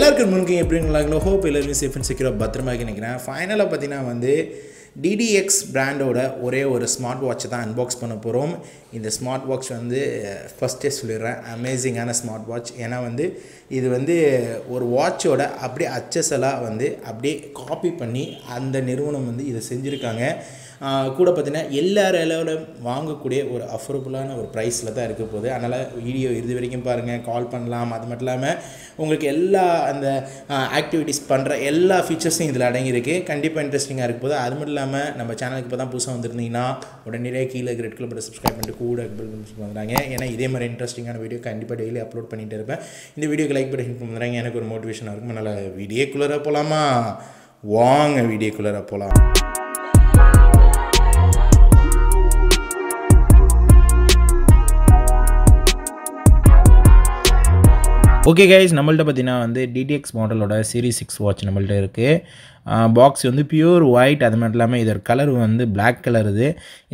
எல்லாருக்கும் முன்னுக்கு எப்படிங்களா ஹோப் எல்லாருமே சேஃப் அண்ட் செக்யூராக பத்திரமா நினைக்கிறேன். ஃபைனலாக பார்த்தீங்கன்னா வந்து DDX பிராண்டோட ஒரே ஒரு ஸ்மார்ட் வாட்சை தான் அன்பாக்ஸ் பண்ண போகிறோம். இந்த ஸ்மார்ட் வாட்ச் வந்து ஃபஸ்ட்டே சொல்லிடுறேன், அமேசிங்கான ஸ்மார்ட் வாட்ச். ஏன்னா வந்து இது வந்து ஒரு வாட்சோட அப்படியே அச்சசலாக வந்து அப்படியே காப்பி பண்ணி அந்த நிறுவனம் வந்து இதை செஞ்சுருக்காங்க. கூட பார்த்தீங்கன்னா எல்லாரோட வாங்கக்கூடிய ஒரு அஃபோர்டபுளான ஒரு ப்ரைஸில் தான் இருக்க போகுது. அதனால் வீடியோ இது வரைக்கும் பாருங்கள், கால் பண்ணலாம். அது மட்டும் இல்லாமல் உங்களுக்கு எல்லா அந்த ஆக்டிவிட்டீஸ் பண்ணுற எல்லா ஃபீச்சர்ஸும் இதில் அடங்கியிருக்கு. கண்டிப்பாக இன்ட்ரெஸ்டிங்காக இருக்க போகுது. அது மட்டும் இல்லாமல் நம்ம சேனலுக்கு இப்போ தான் புதுசாக வந்திருந்தீங்கன்னா உடனே கீழே ரெட் கலர் பட்டன் சப்ஸ்கிரைப் பண்ணிட்டு கூட பண்ணுறாங்க. ஏன்னா இதே மாதிரி இன்ட்ரெஸ்டிங்கான வீடியோ கண்டிப்பாக டெய்லி அப்லோட் பண்ணிகிட்டு இருப்பேன். இந்த வீடியோக்கு லைக் பண்ணி பண்ணுறாங்க, எனக்கு ஒரு மோட்டிவேஷனாக இருக்கும். அதனால் வீடியோக்குள்ளே போகலாமா? வாங்க வீடியோக்குள்ளே போகலாம். ஓகே கைஸ், நம்மள்ட்ட பார்த்தீங்கன்னா வந்து DDX மாடலோட சீரிஸ் 6 வாட்ச் நம்மள்ட்ட இருக்குது. பாக்ஸ் வந்து பியூர் ஒயிட். அது மட்டும் இல்லாமல் இதோட கலர் வந்து பிளாக் கலர்.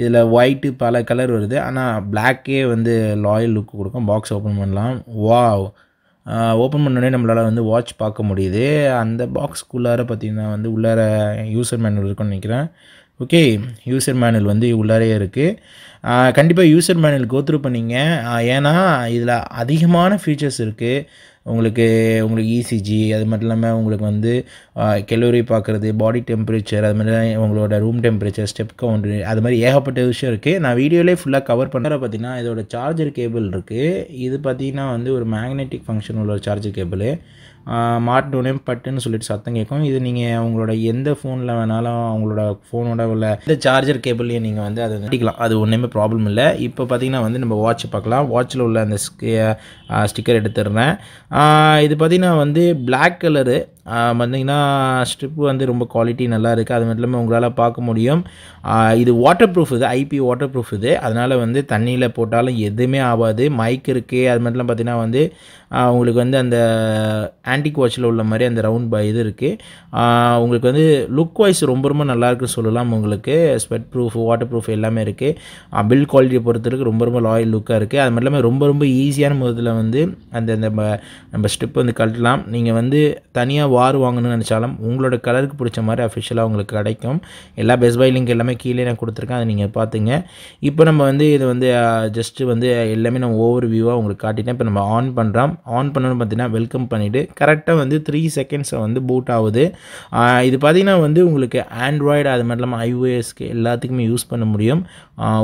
இதில் ஒயிட்டு பல கலர் வருது. ஆனால் பிளாக்கே வந்து லாயல் லுக் கொடுக்கும். பாக்ஸ் ஓப்பன் பண்ணலாம். வாவ், ஓப்பன் பண்ணோடனே நம்மளால் வந்து வாட்ச் பார்க்க முடியுது. அந்த பாக்ஸ்க்குள்ளார பார்த்திங்கன்னா வந்து உள்ளார யூசர் மேனுவல் இருக்குன்னு நினைக்கிறேன். ஓகே, யூசர் மேனுவல் வந்து உள்ளாரே இருக்குது. கண்டிப்பாக யூசர் மேனுவல் கோத்ரூ பண்ணிங்க. ஏன்னா இதில் அதிகமான ஃபீச்சர்ஸ் இருக்குது. உங்களுக்கு ECG, அது மட்டும் இல்லாமல் உங்களுக்கு வந்து கெலோரி பார்க்குறது, பாடி டெம்பரேச்சர், அது மாதிரி உங்களோட ரூம் டெம்பரேச்சர், ஸ்டெப் கவுண்ட்ரு, அது மாதிரி ஏகப்பட்ட விஷயம் இருக்குது. நான் வீடியோவிலே ஃபுல்லாக கவர் பண்ணுற பார்த்தீங்கன்னா இதோட சார்ஜர் கேபிள் இருக்குது. இது பார்த்திங்கன்னா வந்து ஒரு மேக்னெட்டிக் ஃபங்க்ஷன் உள்ள ஒரு சார்ஜர் கேபிள். மாட்டோடனே பட்டுன்னு சொல்லிட்டு சத்தம் கேட்கும். இது நீங்கள் உங்களோட எந்த ஃபோனில் வேணாலும் அவங்களோட ஃபோனோட உள்ள இந்த சார்ஜர் கேபிள்லேயே நீங்கள் வந்து அதை கட்டிக்கலாம். அது ஒன்றுமே ப்ராப்ளம் இல்லை. இப்போ பார்த்திங்கன்னா வந்து நம்ம வாட்ச் பார்க்கலாம். வாட்சில் உள்ள அந்த ஸ்டிக்கர் எடுத்துடுறேன். இது பார்த்திங்கன்னா வந்து பிளாக் கலரு. பார்த்திங்கன்னா ஸ்ட்ரிப்பு வந்து ரொம்ப குவாலிட்டி நல்லா இருக்குது. அது மட்டும் இல்லாமல் உங்களால் பார்க்க முடியும். இது வாட்டர் ப்ரூஃப், இது IP வாட்டர் ப்ரூஃப் இது. அதனால் வந்து தண்ணியில் போட்டாலும் எதுவுமே ஆகாது. மைக் இருக்குது. அது மட்டும் பார்த்திங்கன்னா வந்து உங்களுக்கு வந்து அந்த ஆன்டிக் வாட்சில் உள்ள மாதிரி அந்த ரவுண்ட் இது இருக்குது. உங்களுக்கு வந்து லுக் வைஸ் ரொம்ப ரொம்ப நல்லாயிருக்குன்னு சொல்லலாம். உங்களுக்கு ஸ்வெட் ப்ரூஃப், வாட்டர் ப்ரூஃப் எல்லாமே இருக்குது. பில்ட் குவாலிட்டியை பொறுத்தவரைக்கும் ரொம்ப ரொம்ப லாயல் லுக்காக இருக்குது. அது மட்டும் இல்லாமல் ரொம்ப ரொம்ப ஈஸியான முறையில் வந்து அந்த நம்ம ஸ்டெப் வந்து கழட்டலாம். நீங்கள் வந்து தனியாக வார் வாங்கணும்னு நினச்சாலும் உங்களோட கலருக்கு பிடிச்ச மாதிரி அஃபிஷியலாக உங்களுக்கு கிடைக்கும். எல்லா பெஸ்ட் பை லிங்க் எல்லாமே கீழே நான் கொடுத்துருக்கேன், அதை நீங்கள் பார்த்துங்க. இப்போ நம்ம வந்து இதை வந்து ஜஸ்ட்டு வந்து எல்லாமே நான் ஓவர் வியூவாக உங்களுக்கு காட்டிட்டேன். இப்போ நம்ம ஆன் பண்ணுறோம். ஆன் பண்ணணும்னு பார்த்தீங்கன்னா வெல்கம் பண்ணிவிட்டு கரெக்டாக வந்து 3 செகண்ட்ஸில் வந்து பூட் ஆகுது. இது பார்த்திங்கன்னா வந்து உங்களுக்கு ஆண்ட்ராய்டு, அது மட்டும் இல்லாமல் iOSக்கு எல்லாத்துக்குமே யூஸ் பண்ண முடியும்.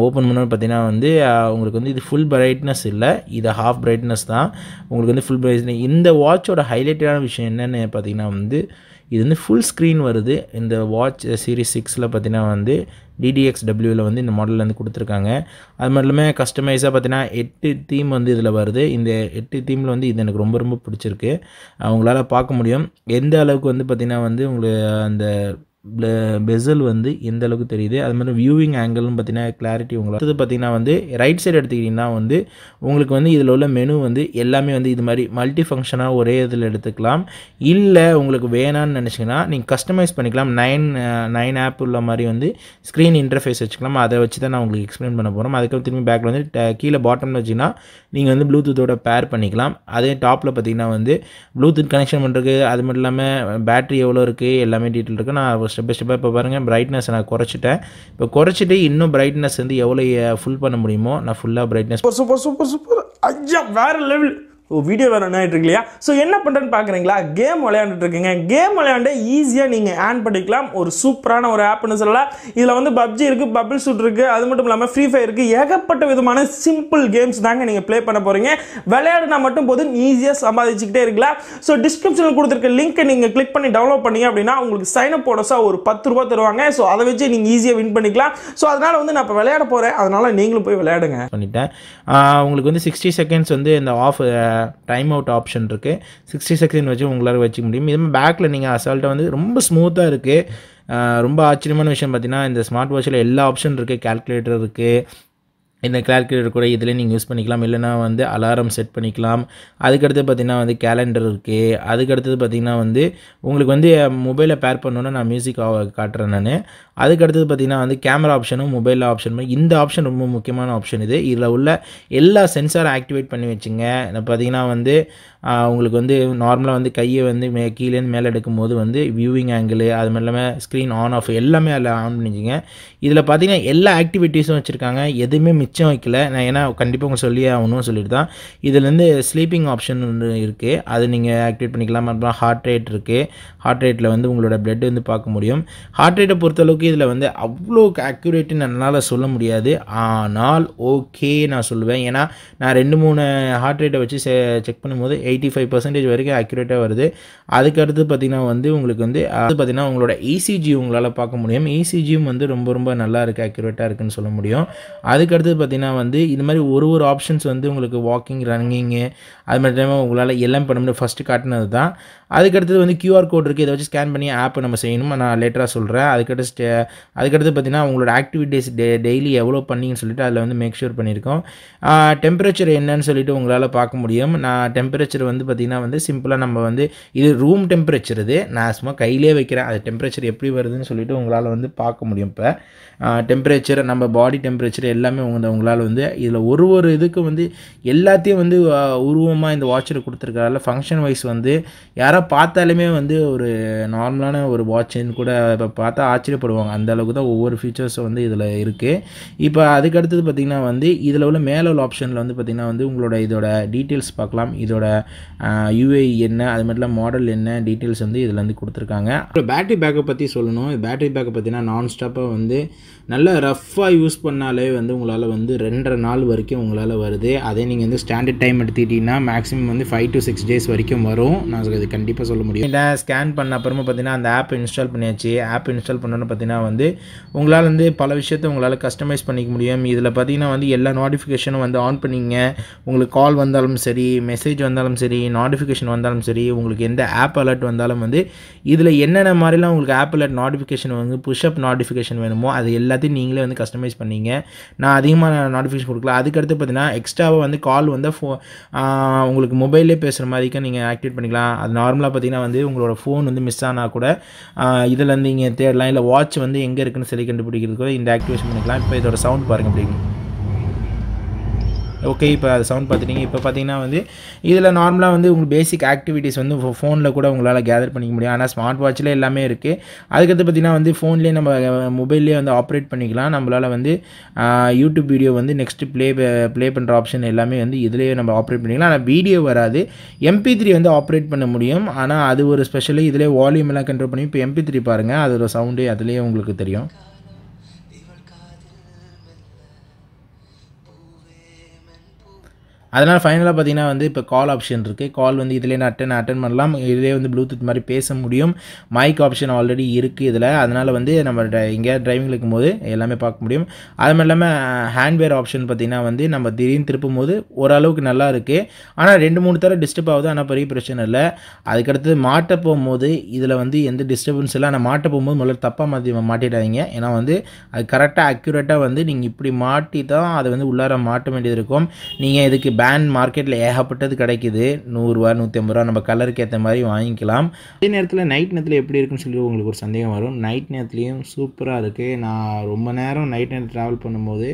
ஓப்பன் பண்ணணும்னு பார்த்தீங்கன்னா வந்து உங்களுக்கு வந்து இது ஃபுல் பிரைட்னஸ் இல்லை, இது ஹாஃப் பிரைட்னஸ் தான். உங்களுக்கு வந்து ஃபுல் பிரைட்னஸ். இந்த வாட்சோட ஹைலைட்டான விஷயம் என்னென்னு பார்த்தீங்கன்னா வந்து இது வந்து ஃபுல் ஸ்க்ரீன் வருது. இந்த வாட்ச் சீரிஸ் 6ல் பார்த்தீங்கன்னா வந்து DDXWவில் வந்து இந்த மாடலில் வந்து கொடுத்துருக்காங்க. அது மட்டும் இல்லாமல் கஸ்டமைஸாக பார்த்தீங்கன்னா 8 தீம் வந்து இதில் வருது. இந்த 8 தீமில் வந்து இது எனக்கு ரொம்ப ரொம்ப பிடிச்சிருக்கு. உங்களால் பார்க்க முடியும் எந்த அளவுக்கு வந்து பார்த்திங்கன்னா வந்து உங்களுக்கு அந்த பெசல் வந்து எந்த அளவுக்கு தெரியுது. அது மாதிரி வியூவிங் ஆங்கிள்னு பார்த்தீங்கன்னா கிளாரிட்டி உங்களுக்கு அடுத்தது பார்த்திங்கன்னா வந்து ரைட் சைடு எடுத்துக்கிட்டிங்கன்னா வந்து உங்களுக்கு வந்து இதில் உள்ள மெனு வந்து எல்லாமே வந்து இது மாதிரி மல்டி ஃபங்க்ஷனாக ஒரே இதில் எடுத்துக்கலாம். இல்லை உங்களுக்கு வேணான்னு நினச்சிங்கன்னா நீங்கள் கஸ்டமைஸ் பண்ணிக்கலாம். 9 ஆப் உள்ள மாதிரி வந்து ஸ்க்ரீன் இன்டர்ஃபேஸ் வச்சுக்கலாம். அதை வச்சு தான் நான் உங்களுக்கு எக்ஸ்பிளைன் பண்ண போகிறோம். அதுக்கப்புறம் திரும்பி பேக்கில் வந்து கீழே பாட்டமில் வச்சிங்கன்னா நீங்கள் வந்து ப்ளூடூத்தோட பேர் பண்ணிக்கலாம். அதே டாப்பில் பார்த்திங்கன்னா வந்து ப்ளூடூத் கனெக்ஷன் பண்ணுறதுக்கு, அது மட்டும் இல்லாமல் பேட்டரி எவ்வளோ இருக்குது எல்லாமே டீட்டெயில் இருக்குது. நான் ஸ்டெப் பை ஸ்டெப்பாக இப்போ பாருங்கள், பிரைட்னஸ் நான் குறைச்சிட்டேன். இப்போ குறைச்சிட்டு இன்னும் பிரைட்னஸ் வந்து எவ்வளோ ஃபுல் பண்ண முடியுமோ நான் ஃபுல்லாக பிரைட்னஸ் சூப்பர் சூப்பர் சூப்பர் ஐயா வேறு லெவல். வீடியோ வேறு என்ன ஆகிட்டு இருக்கு இல்லையா? ஸோ என்ன பண்ணுறேன்னு பார்க்குறீங்களா? கேம் விளையாண்டுட்டு இருக்கீங்க. கேம் விளையாண்டு ஈஸியாக நீங்கள் ஆன் பண்ணிக்கலாம். ஒரு சூப்பரான ஒரு ஆப்னு சொல்லலாம். இதில் வந்து PUBG இருக்குது, பபிள் ஷூட் இருக்குது, அது மட்டும் இல்லாமல் ஃப்ரீ ஃபயர் இருக்குது. ஏகப்பட்ட விதமான சிம்பிள் கேம்ஸ் தாங்க நீங்கள் ப்ளே பண்ண போகிறீங்க. விளையாடுனா மட்டும் போதும், ஈஸியாக சம்பாதிச்சுக்கிட்டே இருக்கலாம். ஸோ டிஸ்கிரிப்ஷனில் கொடுத்துருக்க லிங்க்கை நீங்கள் கிளிக் பண்ணி டவுன்லோட் பண்ணீங்க அப்படின்னா உங்களுக்கு சைன் அப் போனஸாக ஒரு 10 ரூபா தருவாங்க. ஸோ அதை வச்சு நீங்கள் ஈஸியாக வின் பண்ணிக்கலாம். ஸோ அதனால் வந்து நான் இப்போ விளையாட போகிறேன், அதனால் நீங்களும் போய் விளையாடுங்க. பண்ணிட்டேன். உங்களுக்கு வந்து 60 செகண்ட்ஸ் வந்து இந்த ஆஃப் டைம் அவுட் ஆப்ஷன் இருக்குது. 60 செகண்ட் வச்சு உங்களால் வச்சுக்க முடியும். இது பேக்கில் நீங்கள் அசால்ட்டாக வந்து ரொம்ப ஸ்மூத்தாக இருக்குது. ரொம்ப ஆச்சரியமான விஷயம் பார்த்தீங்கன்னா இந்த ஸ்மார்ட் வாட்சில் எல்லா ஆப்ஷன் இருக்குது. கால்குலேட்டர் இருக்குது, இந்த கால்குலேட்டர் கூட இதில் நீங்கள் யூஸ் பண்ணிக்கலாம். இல்லைனா வந்து அலாரம் செட் பண்ணிக்கலாம். அதுக்கடுத்து பார்த்திங்கன்னா வந்து கேலண்டர் இருக்குது. அதுக்கடுத்தது பார்த்திங்கன்னா வந்து உங்களுக்கு வந்து மொபைலை பேர் பண்ணணுன்னா நான் மியூசிக் காட்டுறேன் நான். அதுக்கடுத்தது பார்த்திங்கன்னா வந்து கேமரா ஆப்ஷனும் மொபைல் ஆப்ஷனும் இந்த ஆப்ஷன் ரொம்ப முக்கியமான ஆப்ஷன் இது. இதில் உள்ள எல்லா சென்சாரை ஆக்டிவேட் பண்ணி வச்சுங்க. பார்த்திங்கன்னா வந்து உங்களுக்கு வந்து நார்மலாக வந்து கையை வந்து கீழேருந்து மேலே எடுக்கும்போது வந்து வியூவிங் ஆங்கிள் அது மாதிரி இல்லாமல் ஸ்க்ரீன் ஆன் ஆஃப் எல்லாமே அதில் ஆன் பண்ணிச்சிங்க. இதில் பார்த்திங்கன்னா எல்லா ஆக்டிவிட்டீஸும் வச்சுருக்காங்க. எதுவுமே மிச்சம் வைக்கல. நான் ஏன்னா கண்டிப்பாக உங்கள் சொல்லி ஆகணும் சொல்லிட்டு தான். இதுலேருந்து ஸ்லீப்பிங் ஆப்ஷன் ஒன்று இருக்குது. அது நீங்கள் ஆக்டிவேட் பண்ணிக்கலாம். அப்புறம் ஹார்ட் ரேட் இருக்குது. ஹார்ட் ரேட்டில் வந்து உங்களோட பிளட் வந்து பார்க்க முடியும். ஹார்ட் ரேட்டை பொறுத்தளவுக்கு இதில் வந்து அவ்வளோ அக்யூரேட்டுன்னு என்னால் சொல்ல முடியாது. ஆனால் ஓகே நான் சொல்லுவேன். ஏன்னா நான் 2-3 ஹார்ட் ரேட்டை வச்சு செக் பண்ணும்போது 85% வரைக்கும் அக்யூரேட்டாக வருது. அதுக்கடுத்து பார்த்திங்கன்னா வந்து உங்களுக்கு வந்து அது பார்த்திங்கன்னா உங்களோட ECG உங்களால் பார்க்க முடியும். ECGயும் வந்து ரொம்ப ரொம்ப நல்லா இருக்குது, அக்யூரேட்டாக இருக்குதுன்னு சொல்ல முடியும். அதுக்கடுத்து பார்த்திங்கன்னா வந்து இது மாதிரி ஒரு ஆப்ஷன்ஸ் வந்து உங்களுக்கு வாக்கிங் ரன்னிங்கு அது மாதிரி டைம் உங்களால் எல்லாம் பண்ண முடியும். ஃபஸ்ட்டு காட்டினது தான். அதுக்கடுத்தது வந்து QR கோட் இருக்குது. இதை வச்சு ஸ்கேன் பண்ணி ஆப்பை நம்ம செய்யணும். நான் லேட்டராக சொல்கிறேன். அதுக்கடுத்து பார்த்திங்கன்னா உங்களோட ஆக்டிவிட்டீஸ் டெய்லி எவ்வளோ பண்ணிங்கன்னு சொல்லிட்டு அதில் வந்து மேக் ஷூர் பண்ணியிருக்கோம். டெம்பரேச்சர் என்னன்னு சொல்லிட்டு உங்களால் பார்க்க முடியும். நான் டெம்பரேச்சர் வந்து பார்த்திங்கன்னா வந்து சிம்பிளாக நம்ம வந்து இது ரூம் டெம்பரேச்சர் இது. நான் சும்மா கையிலே வைக்கிறேன். அது டெம்பரேச்சர் எப்படி வருதுன்னு சொல்லிட்டு உங்களால் வந்து பார்க்க முடியும். இப்போ டெம்பரேச்சர் நம்ம பாடி டெம்பரேச்சர் எல்லாமே உங்களால் வந்து இதில் ஒரு இதுக்கு வந்து எல்லாத்தையும் வந்து உருவமாக இந்த வாட்சில் கொடுத்துருக்கறதால ஃபங்க்ஷன் வைஸ் வந்து யாராவது பார்த்தாலுமே வந்து ஒரு நார்மலான ஒரு வாட்சுன்னு கூட இப்போ பார்த்தா ஆச்சரியப்படுவாங்க. அந்த அளவுக்கு தான் ஒவ்வொரு ஃபீச்சர்ஸும் வந்து இதில் இருக்குது. இப்போ அதுக்கடுத்தது பார்த்திங்கன்னா வந்து இதில் உள்ள மேலே உள்ள ஆப்ஷனில் வந்து பார்த்திங்கன்னா வந்து உங்களோட இதோட டீட்டெயில்ஸ் பார்க்கலாம். இதோட UI என்ன அது மாதிரிலாம் மாடல் என்ன டீட்டெயில்ஸ் வந்து இதில் வந்து கொடுத்துருக்காங்க. அப்புறம் பேட்டரி பேக்கப் பற்றி சொல்லணும். பேட்டரி பேக்கப் பார்த்திங்கன்னா நான் ஸ்டாப்பாக வந்து நல்லா ரஃப்பாக யூஸ் பண்ணாலே வந்து உங்களால் வந்து 2.5 நாள் வரைக்கும் உங்களால் வருது. அதே நீங்கள் வந்து ஸ்டாண்டர்ட் டைம் எடுத்துக்கிட்டிங்கன்னா மேக்ஸிமம் வந்து 5 to 6 days வரைக்கும் வரும். நான் இது கண்டிப்பாக சொல்ல முடியும். ஸ்கேன் பண்ண அப்புறமா பார்த்தீங்கன்னா அந்த ஆப் இன்ஸ்டால் பண்ணியாச்சு. ஆப் இன்ஸ்டால் பண்ணோன்னு பார்த்தீங்கன்னா வந்து உங்களால் வந்து பல விஷயத்தை உங்களால் கஸ்டமைஸ் பண்ணிக்க முடியும். இதில் பார்த்தீங்கன்னா வந்து எல்லா நோட்டிஃபிகேஷனும் வந்து ஆன் பண்ணிங்க. உங்களுக்கு கால் வந்தாலும் சரி, மெசேஜ் வந்தாலும் சரி, நோட்டிஃபிகேஷன் வந்தாலும் சரி, உங்களுக்கு எந்த ஆப் அலர்ட் வந்தாலும் வந்து இதில் என்னென்ன மாதிரிலாம் உங்களுக்கு ஆப் அலர்ட் நோட்டிஃபிகேஷன் வந்து புஷ்அப் நோட்டிஃபிகேஷன் வேணுமோ அது எல்லாத்தையும் நீங்களே வந்து கஸ்டமைஸ் பண்ணிங்க. நான் அதிகமாக நோட்டிஃபிகேஷன் கொடுக்கல. அதுக்கடுத்து பார்த்தீங்கன்னா எக்ஸ்ட்ராவாக வந்து கால் வந்து உங்களுக்கு மொபைல்லே பேசுகிற மாதிரிக்கு நீங்கள் ஆக்டிவேட் பண்ணிக்கலாம். அது நார்மலாக பார்த்தீங்கன்னா வந்து உங்களோட ஃபோன் வந்து மிஸ் ஆனால் கூட இதில் வந்து நீங்கள் தேடலாம். இல்லை வாட்ச் வந்து எங்கே இருக்குன்னு சொல்லி கண்டுபிடிக்கிறதுக்கு இந்த ஆக்டிவேஷன் பண்ணிக்கலாம். இப்போ இதோட சவுண்ட் பாருங்கள் அப்படிங்க. ஓகே, இப்போ அது சவுண்ட் பார்த்துட்டிங்க. இப்போ பார்த்தீங்கன்னா வந்து இதில் நார்மலாக வந்து உங்களுக்கு பேசிக் ஆக்டிவிட்டீஸ் வந்து ஃபோனில் கூட உங்களால் கேதர் பண்ணிக்க முடியும். ஆனால் ஸ்மார்ட் வாட்சில் எல்லாமே இருக்குது. அதுக்கடுத்து பார்த்திங்கன்னா வந்து ஃபோன்லேயே நம்ம மொபைல்லேயே வந்து ஆப்ரேட் பண்ணிக்கலாம். நம்மளால் வந்து யூடியூப் வீடியோ வந்து நெக்ஸ்ட்டு ப்ளே பண்ணுற ஆப்ஷன் எல்லாமே வந்து இதிலேயே நம்ம ஆப்ரேட் பண்ணிக்கலாம். ஆனால் வீடியோ வராது. MP3 வந்து ஆப்ரேட் பண்ண முடியும். ஆனால் அது ஒரு ஸ்பெஷலி இதிலே வால்யூம் எல்லாம் கண்ட்ரோல் பண்ணி இப்போ MP3 பாருங்கள், அதோட சவுண்டு அதுலேயே உங்களுக்கு தெரியும். அதனால் ஃபைனலாக பார்த்தீங்கன்னா வந்து இப்போ கால் ஆப்ஷன் இருக்குது. கால் வந்து இதிலே அட்டன் பண்ணலாம். இதிலே வந்து ப்ளூடூத் மாதிரி பேச முடியும். மைக் ஆப்ஷன் ஆல்ரெடி இருக்குது இதில். அதனால் வந்து நம்ம எங்கேயாவது டிரைவிங்கில் இருக்கும்போது எல்லாமே பார்க்க முடியும். அது மாதிரி இல்லாமல் ஹேண்ட்வேர் ஆப்ஷன் பார்த்திங்கன்னா வந்து நம்ம திடீர்னு திருப்பும் போது ஓரளவுக்கு நல்லா இருக்குது. ஆனால் 2-3 தடவை டிஸ்டர்ப் ஆகுது. ஆனால் பெரிய பிரச்சனை இல்லை. அதுக்கடுத்து மாட்ட போகும்போது இதில் வந்து எந்த டிஸ்டர்பன்ஸ் இல்லை. ஆனால் மாட்ட போகும்போது முதல்ல தப்பாக மாட்டிடாதீங்க. ஏன்னா வந்து அது கரெக்டாக அக்யூரேட்டாக வந்து நீங்கள் இப்படி மாட்டி தான் அதை வந்து உள்ளார மாட்ட வேண்டியது இருக்கும். நீங்கள் இதுக்கு பேண்ட் மார்க்கெட்டில் ஏகப்பட்டது கிடைக்குது. 100 ரூபா 150 ரூபா நம்ம கலருக்கு ஏற்ற மாதிரி வாங்கிக்கலாம். அதே நேரத்தில் நைட் நேரத்தில் எப்படி இருக்குன்னு சொல்லி உங்களுக்கு ஒரு சந்தேகம் வரும். நைட் நேரத்துலேயும் சூப்பராக இருக்குது. நான் ரொம்ப நேரம் நைட் நேரம் ட்ராவல் பண்ணும்போது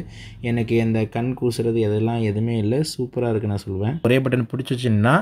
எனக்கு இந்த கண் கூசுறது இதெல்லாம் எதுவுமே இல்லை. சூப்பராக இருக்குது நான் சொல்லுவேன். ஒரே பட்டன் பிடிச்சிச்சின்னா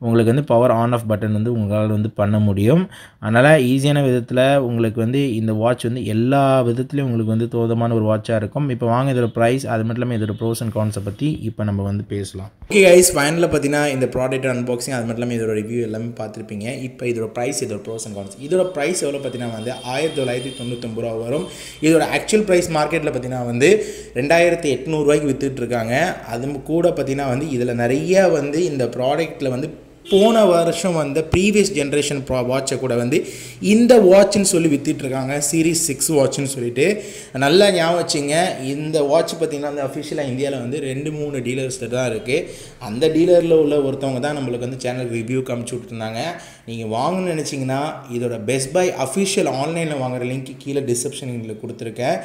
உங்களுக்கு வந்து பவர் ஆன் ஆஃப் பட்டன் வந்து உங்களால் வந்து பண்ண முடியும். அதனால் ஈஸியான விதத்தில் உங்களுக்கு வந்து இந்த வாட்ச் வந்து எல்லா விதத்துலேயும் உங்களுக்கு வந்து தோதமான ஒரு வாட்சாக இருக்கும். இப்போ வாங்க இதோட ப்ரைஸ் அது மட்டும் இல்லாமல் இதோட ப்ரோஸ் அண்ட் கான்ஸை பற்றி இப்போ நம்ம வந்து பேசலாம். ஓகே கைஸ், ஃபைனலில் பார்த்தீங்கன்னா இந்த ப்ராடக்ட் அன்பாக்சிங் அது மட்டும் இல்லாமல் இதோட ரிவ்யூ எல்லாமே பார்த்துருப்பீங்க. இப்போ இதோட ப்ரைஸ், இதோட ப்ரோஸ் அண்ட் கான்ஸ். இதோட ப்ரைஸ் எவ்வளோ பார்த்தீங்கன்னா வந்து 1999 ரூபா வரும். இதோட ஆக்சுவல் ப்ரைஸ் மார்க்கெட்டில் பார்த்தீங்கன்னா வந்து 2800 ரூபாய்க்கு விற்றுட்ருக்காங்க. அது கூட பார்த்தீங்கன்னா வந்து இதில் நிறைய வந்து இந்த ப்ராடக்ட்டில் வந்து போன வருஷம் வந்த ப்ரீவியஸ் ஜென்ரேஷன் வாட்சை கூட வந்து இந்த வாட்ச்னு சொல்லி விற்றுட்ருக்காங்க, சீரீஸ் 6 வாட்ச்னு சொல்லிட்டு. நல்லா ஞாபகம் வச்சுங்க, இந்த வாட்ச் பார்த்திங்கன்னா வந்து அஃபிஷியலாக இந்தியாவில் வந்து 2-3 டீலர்ஸ் தான் இருக்குது. அந்த டீலரில் உள்ள ஒருத்தவங்க தான் நம்மளுக்கு வந்து சேனல் ரிவ்யூ காமிச்சு விட்டுருந்தாங்க. நீங்கள் வாங்கணும்னு நினச்சிங்கன்னா இதோட பெஸ்ட் பை அஃபிஷியல் ஆன்லைனில் வாங்குகிற லிங்க் கீழே டிஸ்கிரிப்ஷனில் கொடுத்துருக்கேன்.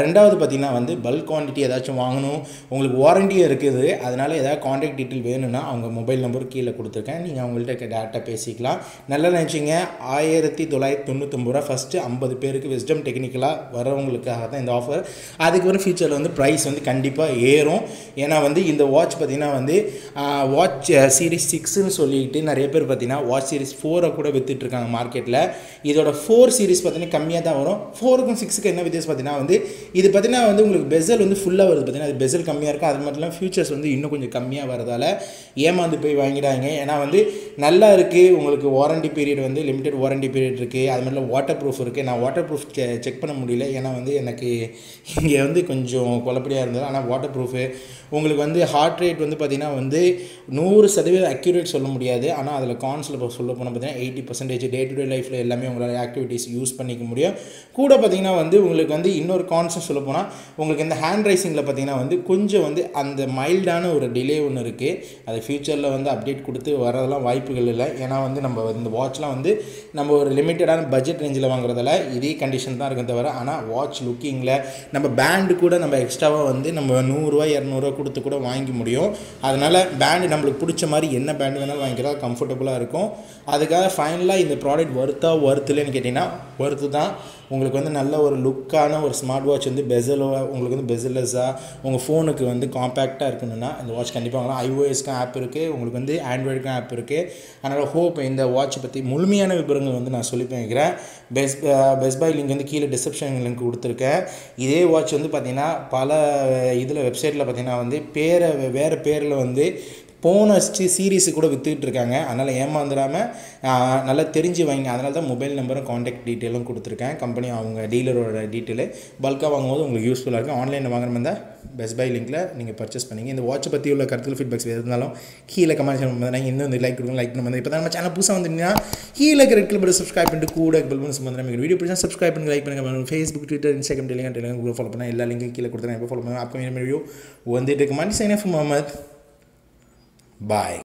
ரெண்டாவது பார்த்திங்கன்னா வந்து பல்க் குவான்டிட்டி ஏதாச்சும் வாங்கணும், உங்களுக்கு வாரண்டியும் இருக்குது, அதனால் ஏதாவது கான்டாக்ட் டீட்டெயில் வேணும்னா அவங்க மொபைல் நம்பர் கீழே கொடுத்துருக்கேன், நீங்கள் அவங்கள்ட்ட டேரெக்டாக பேசிக்கலாம். நல்லா நினச்சிங்க, 1999 ரூபா ஃபஸ்ட்டு 50 பேருக்கு விஸ்டம் டெக்னிக்கலாக வரவங்களுக்காக தான் இந்த ஆஃபர். அதுக்கப்புறம் ஃபியூச்சரில் வந்து ப்ரைஸ் வந்து கண்டிப்பாக ஏறும். ஏன்னா வந்து இந்த வாட்ச் பார்த்திங்கன்னா வந்து வாட்ச் சீரிஸ் 6ன்னு சொல்லிட்டு நிறைய பேர் பார்த்திங்கன்னா வாட்ச் சீரிஸ் 4 கூட விற்றுட்ருக்காங்க மார்க்கெட்டில். இதோட 4 சீரிஸ் பார்த்திங்கன்னா கம்மியாக தான் வரும். 4க்கும் 6க்கும் என்ன வித்தியாசம் பார்த்திங்கன்னா வந்து இது பார்த்திங்கன்னா வந்து உங்களுக்கு பெசல் வந்து ஃபுல்லாக வருது, பார்த்திங்கன்னா அது பெசல் கம்மியாக இருக்கும். அது மட்டும் இல்லாமல் ஃபியூச்சர்ஸ் வந்து இன்னும் கொஞ்சம் கம்மியாக வரதால் ஏமாந்து போய் வாங்கிடாங்க. ஏன்னா வந்து நல்லா இருக்குது, உங்களுக்கு வாரண்டி பீரியட் வந்து லிமிடெட் வாரண்டி பீரியட் இருக்குது, அது மாதிரி வாட்டர் ப்ரூஃப் இருக்குது. நான் வாட்டர் ப்ரூஃப் செக் பண்ண முடியல, ஏன்னா வந்து எனக்கு இங்கே வந்து கொஞ்சம் குழப்படியாக இருந்தது. ஆனால் வாட்டர் ப்ரூஃபு உங்களுக்கு வந்து ஹார்ட் ரேட் வந்து பார்த்திங்கன்னா வந்து 100% அக்யூரேட் சொல்ல முடியாது. ஆனால் அதில் கான்ஸில் சொல்ல போனால் பார்த்திங்கன்னா 80% டே டு டே லைஃப்பில் எல்லாமே உங்களால் ஆக்டிவிட்டீஸ் யூஸ் பண்ணிக்க முடியும். கூட பார்த்திங்கன்னா வந்து உங்களுக்கு வந்து இன்னொரு கான்ஸும் சொல்ல போனால் உங்களுக்கு இந்த ஹேண்ட் ரைசிங்கில் பார்த்திங்கன்னா வந்து கொஞ்சம் வந்து அந்த மைல்டான ஒரு டிலே ஒன்று இருக்குது. அது ஃப்யூச்சரில் வந்து அப்டேட் கொடுத்து வரதெல்லாம் வாய்ப்புகள் இல்லை. ஏன்னா வந்து நம்ம இந்த வாட்ச்லாம் வந்து நம்ம ஒரு லிமிட்டடான பட்ஜெட் ரேஞ்சில் வாங்குறதால இதே கண்டிஷன் தான் இருக்கும் தவிர, ஆனால் வாட்ச் லுக்கிங்கில் நம்ம பேண்டு கூட நம்ம எக்ஸ்ட்ராவாக வந்து நம்ம 100 200 கொடுத்து கூட வாங்கி முடியும். அதனால் பேண்டு நம்மளுக்கு பிடிச்ச மாதிரி என்ன பேண்டு வேணாலும் வாங்கிக்கிறதா கம்ஃபர்டபுளாக இருக்கும். அதுக்காக ஃபைனலாக இந்த ப்ராடக்ட் வர்த்துலன்னு கேட்டிங்கன்னா வர்த்து தான். உங்களுக்கு வந்து நல்ல ஒரு லுக்கான ஒரு ஸ்மார்ட் வாட்ச் வந்து உங்களுக்கு வந்து பெசல்லெஸ்ஸாக உங்கள் ஃபோனுக்கு வந்து காம்பேக்டாக இருக்கணும்னா இந்த வாட்ச் கண்டிப்பாக வாங்கலாம். iOSக்கும் ஆப் இருக்குது, உங்களுக்கு வந்து ஆண்ட்ராய்டுக்கும் ஆப் இருக்குது. அதனால் ஹோப் இந்த வாட்சை பற்றி முழுமையான விவரங்கள் வந்து நான் சொல்லி வைக்கிறேன். பெஸ்ட் பை லிங்க் வந்து கீழே டிஸ்கிரிப்ஷன் லிங்க் கொடுத்துருக்கேன். இதே வாட்ச் வந்து பார்த்திங்கன்னா பல இதில் வெப்சைட்டில் பார்த்திங்கன்னா வந்து வேறு பேரில் வந்து போன சீரீஸு கூட விற்றுக்கிட்டு இருக்காங்க. அதனால் ஏமாந்துடாமல் நல்லா தெரிஞ்சு வாங்க. அதனால தான் மொபைல் நம்பரும் காண்டாக்ட் டீட்டெயிலும் கொடுத்துருக்கேன். கம்பெனி அவங்க டீலரோட டீட்டெயிலு பல்காக வாங்கும்போது உங்களுக்கு யூஸ்ஃபுல்லாக இருக்கும். ஆன்லைனில் வாங்குற மாதிரி இருந்தால் பெஸ்ட் பை லிங்கில் நீங்கள் பர்ச்சேஸ் பண்ணிங்க. இந்த வாட்சை பற்றி உள்ள கருத்துக்கள் ஃபீட்பேக்ஸ் இருந்தாலும் கீழே கமெண்ட் பண்ணுங்கள். இன்னும் இந்த லைக் கொடுங்க, லைக் பண்ணுங்கள். இப்போ தான் நம்ம சேனல் புதுசாக வந்துட்டீங்கன்னா கீழே ரெட் கலர் சப்ஸ்கிரைப் பண்ணிட்டு கூட பெல் பண்ணி சம்பந்தம் வீடியோ பிடிச்சா சப்ஸ்கிரைப் பண்ணி லைக் பண்ணுங்கள். ஃபேஸ்புக், ட்விட்டர், இன்ஸ்டாகிராம், டெலிகிராம் கூட ஃபாலோ பண்ணால் எல்லா லிங்கும் கீழே கொடுத்துருங்க. எப்போ ஃபாலோ பண்ணுங்கள். அப்போ வீடியோ வந்துட்டு இருக்கு. மணி சைன் ஆஃப் முகமது. Bye.